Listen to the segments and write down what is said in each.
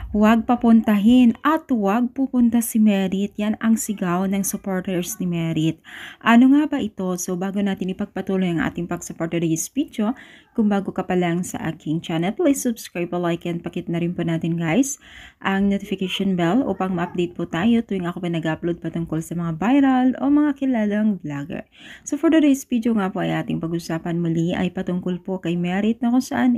Huwag papuntahin at huwag pupunta si Merit. Yan ang sigaw ng supporters ni Merit. Ano nga ba ito? So bago natin ipagpatuloy ang ating pag-support to this video, kung bago ka pa lang sa aking channel, please subscribe, like, and pakit na rin po natin guys ang notification bell upang ma-update po tayo tuwing ako pa nag-upload patungkol sa mga viral o mga kilalang vlogger. So for today's video nga po ay ating pag-usapan muli ay patungkol po kay Merit na kung saan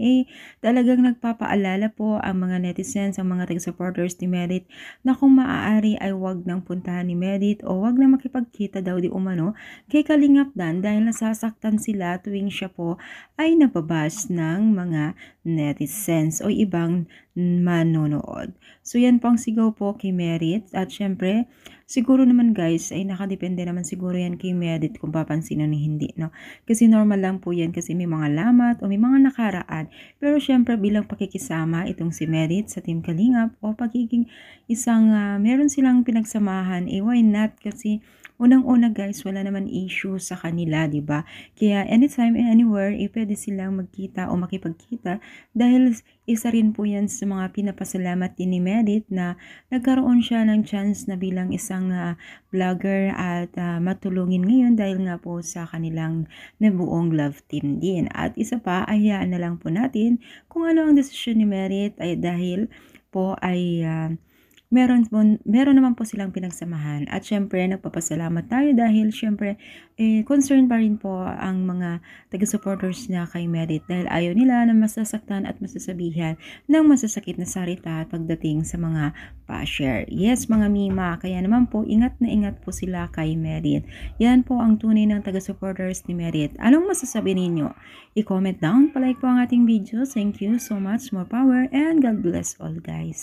talagang nagpapaalala po ang mga netizens, ang mga taga-supporters ni Merit na kung maaari ay wag nang puntahan ni Merit o wag na makipagkita daw di umano kay Kalingap Dan dahil nasasaktan sila tuwing siya po ay nababas ng mga netizens o ibang manonood. So yan po ang sigaw po kay Merit at syempre siguro naman guys ay nakadepende naman siguro yan kay Merit kung papansin ni hindi, no? Kasi normal lang po yan kasi may mga lamat o may mga nakaraan. Pero syempre bilang pakikisama itong si Merit sa Team Kalingap o pagiging isang meron silang pinagsamahan, why not? Kasi unang-una guys, wala naman issue sa kanila, di ba? Kaya anytime and anywhere, pwede silang magkita o makipagkita dahil isa rin po yan sa mga pinapasalamat din ni Merit na nagkaroon siya ng chance na bilang isang vlogger at matulungin ngayon dahil nga po sa kanilang nabuong love team din. At isa pa, hayaan na lang po natin kung ano ang desisyon ni Merit ay dahil po ay meron naman po silang pinagsamahan at syempre nagpapasalamat tayo dahil syempre concerned pa rin po ang mga taga-supporters niya kay Merit dahil ayaw nila na masasaktan at masasabihan ng masasakit na salita pagdating sa mga pa-share. Yes mga mima, kaya naman po ingat na ingat po sila kay Merit. Yan po ang tunay ng taga-supporters ni Merit. Anong masasabi ninyo? I-comment down, palike po ang ating video. Thank you so much, more power and God bless all guys.